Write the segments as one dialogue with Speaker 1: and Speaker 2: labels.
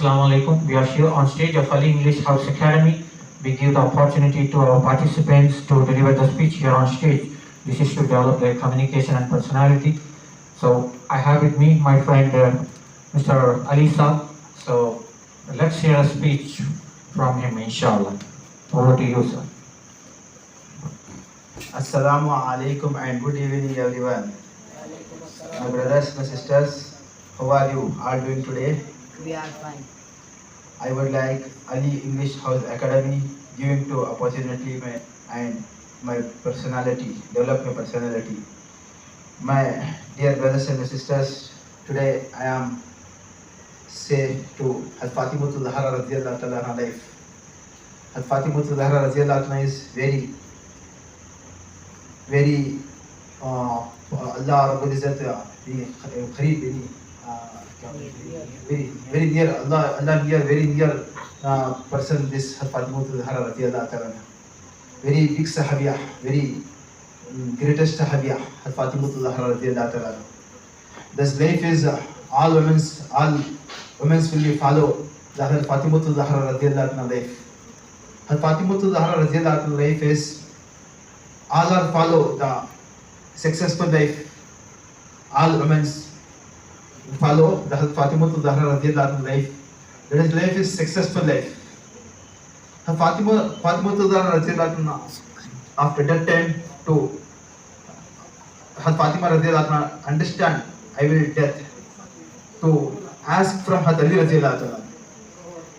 Speaker 1: Assalamu alaikum. We are here on stage of Ali English House Academy. We give the opportunity to our participants to deliver the speech here on stage. This is to develop their communication and personality. So I have with me my friend Mr. Ali Saab. So let's hear a speech from him, inshallah. Over to you, sir.
Speaker 2: Assalamu alaikum and good evening everyone. My brothers, my sisters, how are you all doing today?
Speaker 3: We are fine.
Speaker 2: I would like Ali English House Academy giving to opportunity and my personality, develop my personality. My dear brothers and sisters, today I am say to Fatimatul Zahra radiyallahu ta'ala anha life. Fatimatul Zahra radiyallahu anha is very Allah Rabbul Izzat very near Allah near very near person this Fatimatul Zahra radiyallahu ta'ala anha. Very big sahabiyah, very greatest sahabiyah Fatimatul Zahra radiyallahu ta'ala anha. This life is all women will be follow the Fatimatul Zahra radiyallahu anha life. Fatimatul Zahra radiyallahu anha life is all are follow the successful life. All women follow the Fatimatul Zahra radiyallahu anha life. That is life is successful life. Fatimatul Zahra radiyallahu anha after that time to Fatima radiyallahu anha understand I will death to ask from Ali radiyallahu anha.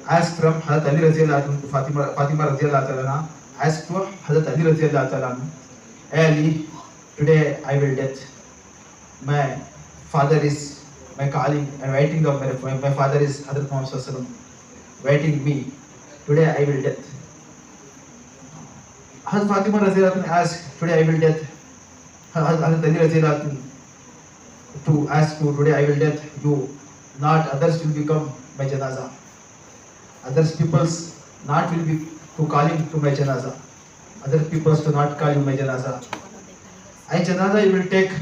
Speaker 2: Ask from Ali radiyallahu anha to Fatima radiyallahu anha. Ask to Ali radiyallahu anha. Ali, today I will death. My father is my calling and waiting of my father is Hazrat Muhammad sallallahu alaihi wasallam waiting me. Today I will death. Hazrat Fatima radiyallahu anha asked, today I will death. Hazrat Ali radiyallahu anha to ask you, today I will death. You, not others will become my janaza. Others peoples not will be to calling to my janaza. Other peoples to not call you my janaza. I janaza you will take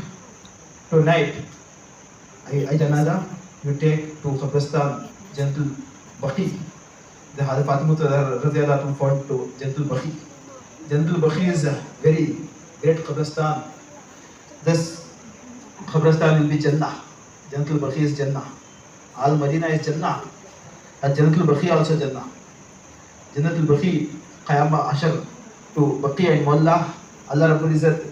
Speaker 2: to night. I janaza you take to Qabristan Gentle Baqi. The Hazrat Fatimatul Zahra radiyallahu anha found to Gentle Baqi. Gentle Baqi is a very great Qabristan. This Qabristan will be Jannah. Gentle Baqi is Jannah. Al Madina is Jannah. And Jannatul Baqi also Jannah. Jannatul Baqi Qayama Ashar to Baqi and Mullah. Allah Rabbul Izzat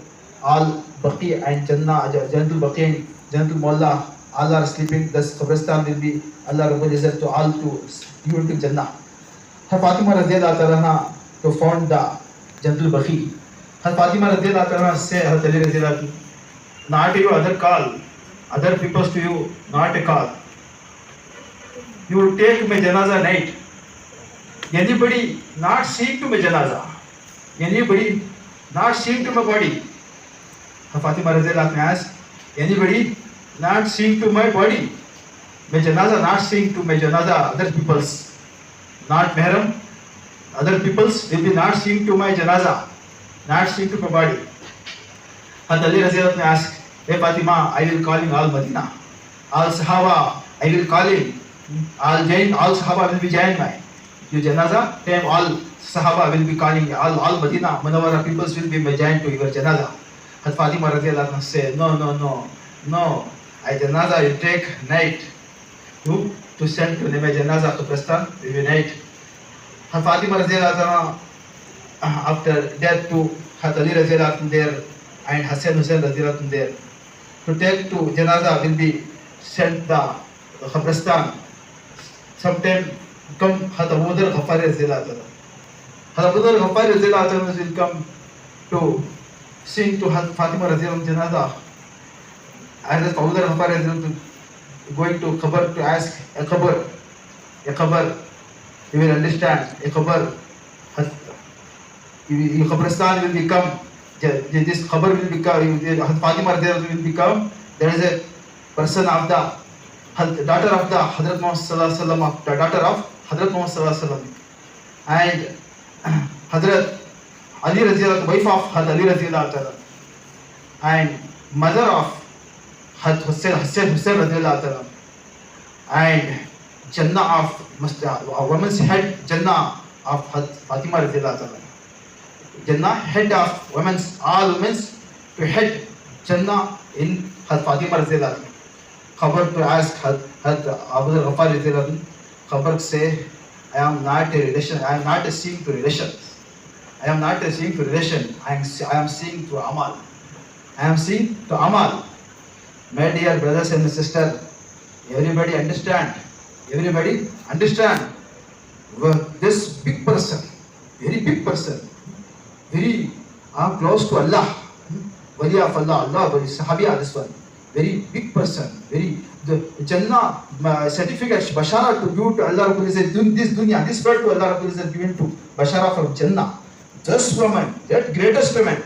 Speaker 2: all Baqi and Jannah, Jannatul Baqi and Jannatul Mullah all are sleeping. Thus Qabristan will be Allah Rabbul Izzat to all to you into Jannah. Fatima radiyallahu anha to found the Jannatul Baqi. Fatima radiyallahu anha say Ali radiyallahu anha, not you other call, other people to you, not a call. You will take my janaza night. Anybody not seeing to my janaza. Anybody not seeing to my body. Fatima radiyallahu anha asked, anybody not seeing to my body. My janaza not seeing to my janaza, other people's. Not mahram. Other people's will be not seeing to my janaza. Not seeing to my body. Ali radiyallahu anha asked, hey Fatima, I will calling all Madina. All Sahaba, I will calling. All Sahaba will be joined by your janaza. Time all Sahaba will be calling. All Madina, Manawara peoples will be joined to your janaza. Hazrat Fatima radiyallahu anha say, no. I janaza you take night. You to send to my janaza to Qabristan will be night. Hazrat Fatima radiyallahu anha after death to Hazrat Ali radiyallahu anha there and Hassan Hussain radiyallahu anha there to take to janaza will be sent the Qabristan. Sometime come Hazrat Abu Dharr Ghafari radiyallahu anhu. Hazrat Abu Dharr Ghafari radiyallahu anhu will come to sing to Hazrat Fatima radiyallahu anha janaza. And Hazrat Abu Dharr Ghafari radiyallahu anhu going to Qabr to ask a Qabr. You will understand a Qabr. Qabristan will become. This Qabr will become. Hazrat Fatima radiyallahu anhu will become. There is a person of the daughter of the Hazrat Muhammad sallallahu alaihi wasallam, the daughter of Hazrat Muhammad sallallahu alaihi wasallam, and Hazrat Ali radiyallahu, wife of Hazrat Ali radiyallahu, and mother of Hazrat Hussain radiyallahu, and Jannah of a woman's head, Jannah of Fatima radiallahu anha. Jannah, head of women's, all women's to head Jannah in Had Fatima radiallahu anha. Khabar to ask Had Abu Ghaffar radiallahu anhu. Khabar say, I am not a relation, I am not seeing to relations. I am not seeing to relation, I am seeing to Amal. I am seeing to Amal. My dear brothers and sisters, everybody understand. Everybody understand. This big person, very big person, very close to Allah, Wali of Allah, Allah, very Sahabi this one, very big person, very the Jannah certificate, Bashara to give to Allah Rabbul Izzat, this dunya, this word to Allah Rabbul Izzat given to Bashara from Jannah. Just woman, that greatest woman.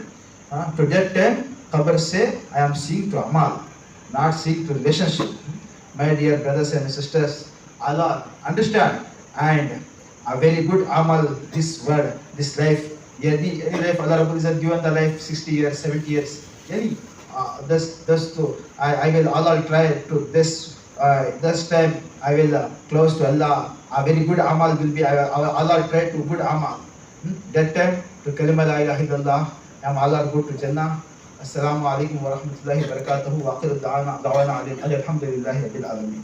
Speaker 2: To that time, Khabar say, I am seeing to Amal, not seeing to relationship. My dear brothers and sisters, Allah understand, and a very good Amal, this word, this life, any life Allah Rabbul Izzat given the life 60 years, 70 years, any I will Allah try to this time I will close to Allah. A very good amal will be Allah try to good amal. That time to kalima la ilaha illallah, am Allah go to Jannah. Assalamu alaikum wa rahmatullahi wa barakatuhu wa akhiru da'wana alhamdulillahi rabbil alamin.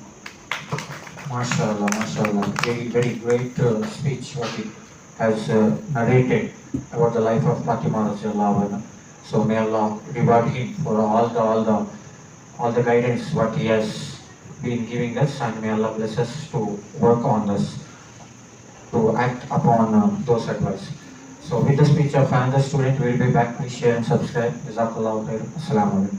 Speaker 1: MashaAllah, MashaAllah. Very, very great speech what he has narrated about the life of Fatima radiallahu anha. So may Allah reward him for all the guidance what he has been giving us, and may Allah bless us to work on this, to act upon those advice. So with the speech of another student, we will be back. Please share and subscribe. Jazakallahu khair. Assalamu alaikum.